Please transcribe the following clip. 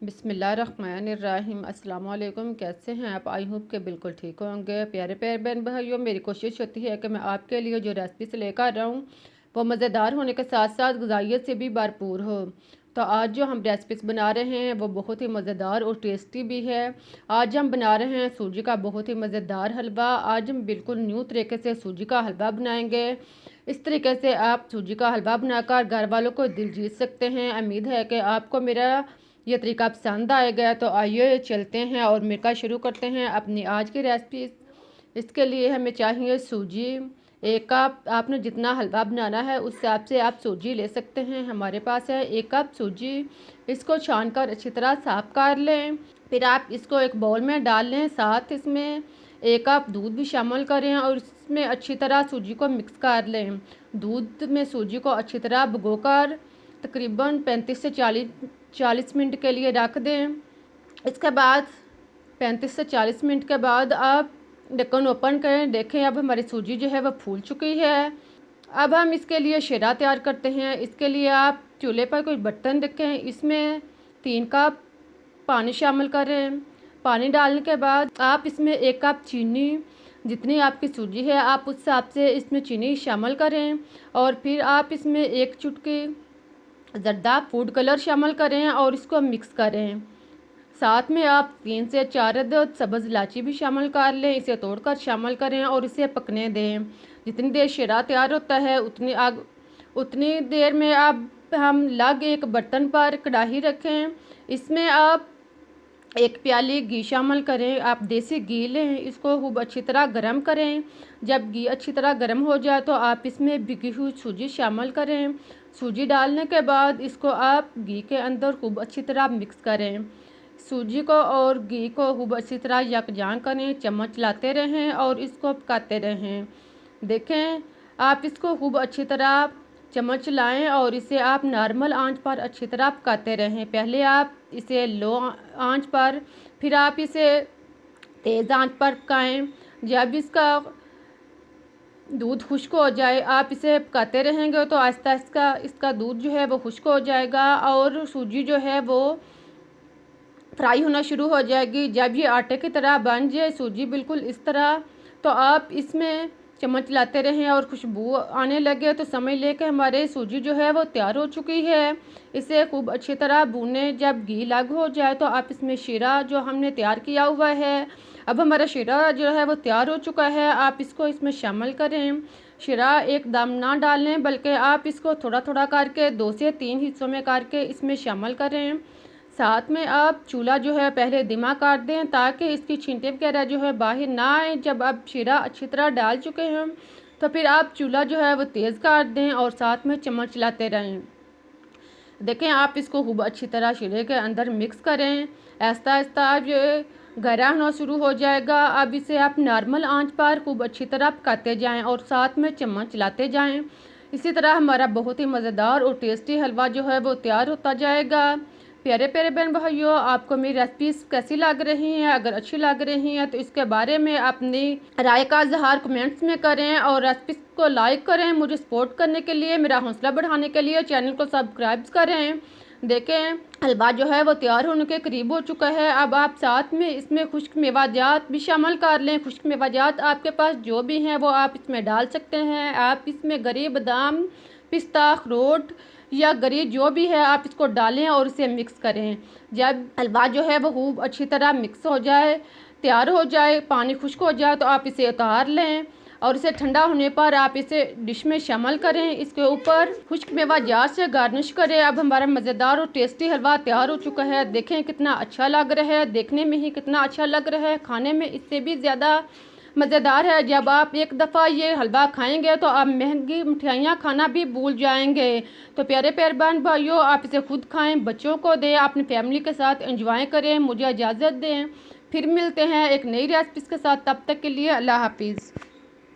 बिस्मिल्लाहिर्रहमानिर्रहीम। अस्सलाम वालेकुम। कैसे हैं आप? आई होप के बिल्कुल ठीक होंगे। प्यारे प्यारे बहन भाइयों, मेरी कोशिश होती है कि मैं आपके लिए जो रेसिपी लेकर आ रहा हूँ वो मज़ेदार होने के साथ साथ ग़िज़ाइयत से भी भरपूर हो। तो आज जो हम रेसिपीज़ बना रहे हैं वो बहुत ही मज़ेदार और टेस्टी भी है। आज हम बना रहे हैं सूजी का बहुत ही मज़ेदार हलवा। आज हम बिल्कुल न्यू तरीके से सूजी का हलवा बनाएंगे। इस तरीके से आप सूजी का हलवा बनाकर घर वालों को दिल जीत सकते हैं। उम्मीद है कि आपको मेरा ये तरीका पसंद आएगा। तो आइए चलते हैं और मिलकर शुरू करते हैं अपनी आज की रेसिपी। इसके लिए हमें चाहिए सूजी 1 कप। आपने जितना हलवा बनाना है उस हिसाब से आप सूजी ले सकते हैं। हमारे पास है 1 कप सूजी। इसको छान कर अच्छी तरह साफ कर लें। फिर आप इसको एक बाउल में डाल लें। साथ इसमें 1 कप दूध भी शामिल करें और इसमें अच्छी तरह सूजी को मिक्स कर लें। दूध में सूजी को अच्छी तरह भिगोकर तकरीबन 35 से 40 मिनट के लिए रख दें। इसके बाद 35 से 40 मिनट के बाद आप ढक्कन ओपन करें। देखें अब हमारी सूजी जो है वह फूल चुकी है। अब हम इसके लिए शीरा तैयार करते हैं। इसके लिए आप चूल्हे पर कोई बर्तन रखें। इसमें 3 कप पानी शामिल करें। पानी डालने के बाद आप इसमें 1 कप चीनी, जितनी आपकी सूजी है आप उस हिसाब से इसमें चीनी शामिल करें। और फिर आप इसमें 1 चुटकी ज़र्दा फूड कलर शामिल करें और इसको मिक्स करें। साथ में आप 3 से 4 अदद सब्ज़ इलायची भी शामिल कर लें। इसे तोड़कर शामिल करें और इसे पकने दें। जितनी देर शीरा तैयार होता है उतनी देर में आप हम अलग एक बर्तन पर कढ़ाई रखें। इसमें आप 1 प्याली घी शामिल करें। आप देसी घी लें, इसको खूब अच्छी तरह गर्म करें। जब घी अच्छी तरह गर्म हो जाए तो आप इसमें भिगी हुई सूजी शामिल करें। सूजी डालने के बाद इसको आप घी के अंदर खूब अच्छी तरह मिक्स करें। सूजी को और घी को खूब अच्छी तरह यकजान करें। चम्मच लाते रहें और इसको पकाते रहें। देखें आप इसको खूब अच्छी तरह चम्मच लाएं और इसे आप नॉर्मल आंच पर अच्छी तरह पकाते रहें। पहले आप इसे लो आंच पर, फिर आप इसे तेज़ आंच पर पकाएं। जब इसका दूध खुश्क हो जाए आप इसे पकाते रहेंगे तो आहिस्ता आहिस्ता इसका दूध जो है वो खुश्क हो जाएगा और सूजी जो है वो फ्राई होना शुरू हो जाएगी। जब ये आटे की तरह बन जाए सूजी बिल्कुल इस तरह, तो आप इसमें चम्मच लाते रहें और खुशबू आने लगे तो समझ लें कि हमारे सूजी जो है वो तैयार हो चुकी है। इसे खूब अच्छी तरह भूनें। जब घी लग हो जाए तो आप इसमें शीरा जो हमने तैयार किया हुआ है, अब हमारा शीरा जो है वो तैयार हो चुका है। आप इसको इसमें शामिल करें। शीरा एकदम ना डालें बल्कि आप इसको थोड़ा थोड़ा करके 2 से 3 हिस्सों में करके इसमें शामिल करें। साथ में आप चूल्हा जो है पहले धीमा कर दें ताकि इसकी छींटे वगैरह जो है बाहर ना आए। जब आप शीरा अच्छी तरह डाल चुके हैं तो फिर आप चूल्हा जो है वो तेज़ कर दें और साथ में चम्मच चलाते रहें। देखें आप इसको खूब अच्छी तरह शीरे के अंदर मिक्स करें। आहिस्ता आहिस्ता अब ये गहरा होना शुरू हो जाएगा। अब इसे आप नॉर्मल आंच पर खूब अच्छी तरह पकाते जाएं और साथ में चम्मच चलाते जाएं। इसी तरह हमारा बहुत ही मज़ेदार और टेस्टी हलवा जो है वो तैयार होता जाएगा। प्यारे प्यारे बहन भाइयों, आपको मेरी रेसिपीज़ कैसी लग रही हैं? अगर अच्छी लग रही हैं तो इसके बारे में अपनी राय का इज़हार कमेंट्स में करें और रेसिपीज़ को लाइक करें। मुझे सपोर्ट करने के लिए, मेरा हौसला बढ़ाने के लिए चैनल को सब्सक्राइब करें। देखें हलवा जो है वो तैयार होने के करीब हो चुका है। अब आप साथ में इसमें खुश्क मेवाजात भी शामिल कर लें। खुश्क मेवाजात आपके पास जो भी हैं वो आप इसमें डाल सकते हैं। आप इसमें गरी, बादाम, पिस्ता, अखरोट या गरी जो भी है आप इसको डालें और इसे मिक्स करें। जब हलवा जो है वो खूब अच्छी तरह मिक्स हो जाए, तैयार हो जाए, पानी खुश्क हो जाए तो आप इसे उतार लें और इसे ठंडा होने पर आप इसे डिश में शामिल करें। इसके ऊपर खुश्क मेवा जार से गार्निश करें। अब हमारा मज़ेदार और टेस्टी हलवा तैयार हो चुका है। देखें कितना अच्छा लग रहा है, देखने में ही कितना अच्छा लग रहा है, खाने में इससे भी ज़्यादा मज़ेदार है। जब आप एक दफ़ा ये हलवा खाएंगे तो आप महंगी मिठाइयाँ खाना भी भूल जाएंगे। तो प्यारे प्यारे बहन भाइयों, आप इसे खुद खाएं, बच्चों को दें, अपनी फैमिली के साथ एंजॉय करें। मुझे इजाज़त दें, फिर मिलते हैं एक नई रेसिपी के साथ। तब तक के लिए अल्लाह हाफिज़।